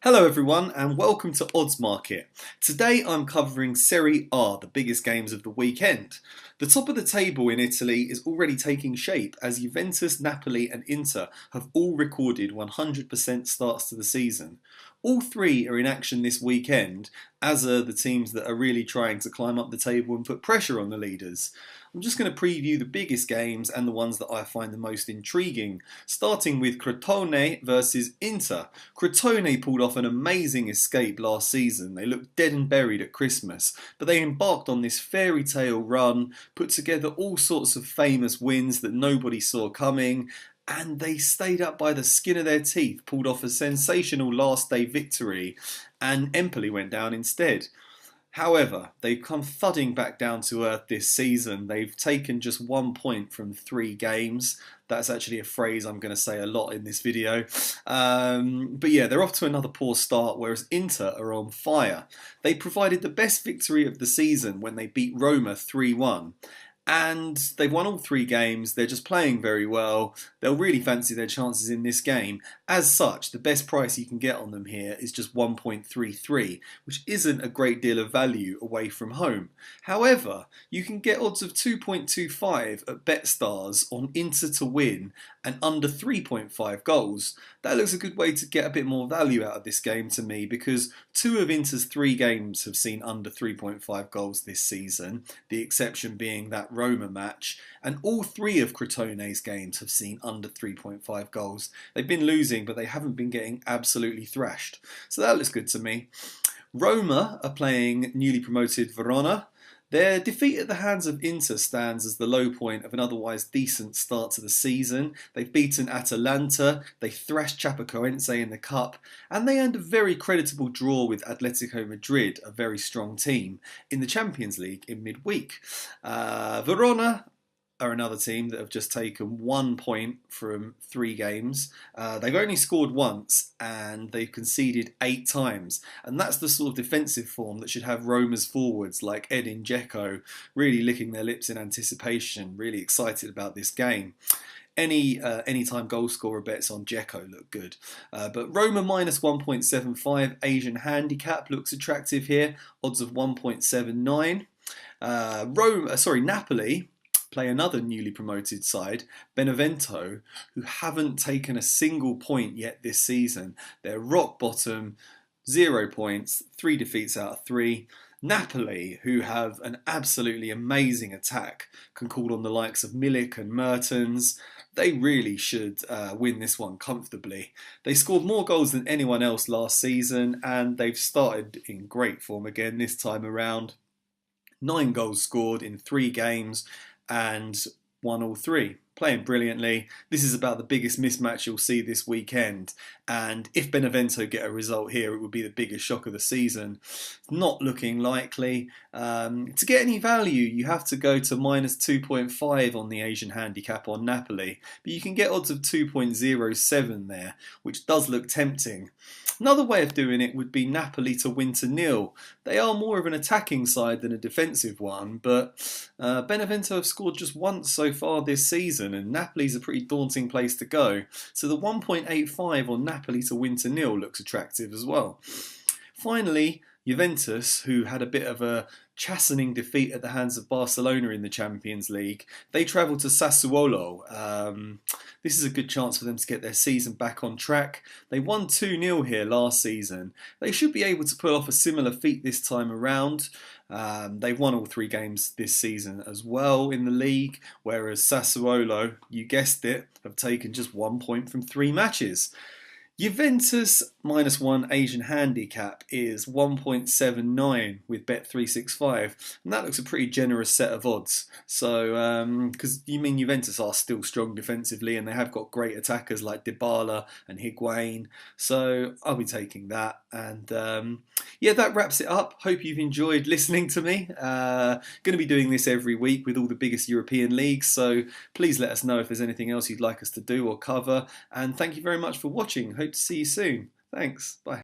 Hello everyone and welcome to Odds Market. Today I'm covering Serie A, the biggest games of the weekend. The top of the table in Italy is already taking shape as Juventus, Napoli and Inter have all recorded 100% starts to the season. All three are in action this weekend, as are the teams that are really trying to climb up the table and put pressure on the leaders. I'm just going to preview the biggest games and the ones that I find the most intriguing, starting with Crotone versus Inter. Crotone pulled off an amazing escape last season. They looked dead and buried at Christmas, but they embarked on this fairy tale run, put together all sorts of famous wins that nobody saw coming, and they stayed up by the skin of their teeth, pulled off a sensational last day victory, and Empoli went down instead. However, they've come thudding back down to earth this season. They've taken just 1 point from 3 games. That's actually a phrase I'm going to say a lot in this video. But yeah, they're off to another poor start, whereas Inter are on fire. They provided the best victory of the season when they beat Roma 3-1. And they've won all 3 games. They're just playing very well. They'll really fancy their chances in this game. As such, the best price you can get on them here is just 1.33, which isn't a great deal of value away from home. However, you can get odds of 2.25 at BetStars on Inter to win and under 3.5 goals. That looks a good way to get a bit more value out of this game to me, because 2 of Inter's 3 games have seen under 3.5 goals this season, the exception being that Roma match, and all 3 of Crotone's games have seen under 3.5 goals. They've been losing, but they haven't been getting absolutely thrashed. So that looks good to me. Roma are playing newly promoted Verona. Their defeat at the hands of Inter stands as the low point of an otherwise decent start to the season. They've beaten Atalanta, they thrashed Chapecoense in the cup, and they earned a very creditable draw with Atletico Madrid, a very strong team, in the Champions League in midweek. Verona are another team that have just taken 1 point from 3 games. They've only scored once and they've conceded 8 times. And that's the sort of defensive form that should have Roma's forwards like Edin Dzeko really licking their lips in anticipation, really excited about this game. Anytime goal scorer bets on Dzeko look good. But Roma minus 1.75 Asian handicap looks attractive here. Odds of 1.79. Napoli play another newly promoted side, Benevento, who haven't taken a single point yet this season. They're rock bottom, 0 points, 3 defeats out of 3. Napoli, who have an absolutely amazing attack, can call on the likes of Milik and Mertens. They really should win this one comfortably. They scored more goals than anyone else last season, and they've started in great form again this time around. 9 goals scored in 3 games and won all 3. Playing brilliantly. This is about the biggest mismatch you'll see this weekend, and if Benevento get a result here, it would be the biggest shock of the season. Not looking likely. To get any value, you have to go to minus 2.5 on the Asian handicap on Napoli, but you can get odds of 2.07 there, which does look tempting. Another way of doing it would be Napoli to win to 0. They are more of an attacking side than a defensive one, but Benevento have scored just once so far this season, and Napoli's a pretty daunting place to go. So the 1.85 on Napoli to win to 0 looks attractive as well. Finally, Juventus, who had a bit of a chastening defeat at the hands of Barcelona in the Champions League, they travel to Sassuolo. This is a good chance for them to get their season back on track. They won 2-0 here last season. They should be able to pull off a similar feat this time around. They've won all 3 games this season as well in the league, whereas Sassuolo, you guessed it, have taken just 1 point from 3 matches. Juventus minus 1 Asian handicap is 1.79 with Bet365, and that looks a pretty generous set of odds. So, because Juventus are still strong defensively, and they have got great attackers like Dybala and Higuain, so I'll be taking that. And yeah, that wraps it up. Hope you've enjoyed listening to me. Going to be doing this every week with all the biggest European leagues, so please let us know if there's anything else you'd like us to do or cover. And thank you very much for watching. Hope to see you soon. Thanks. Bye.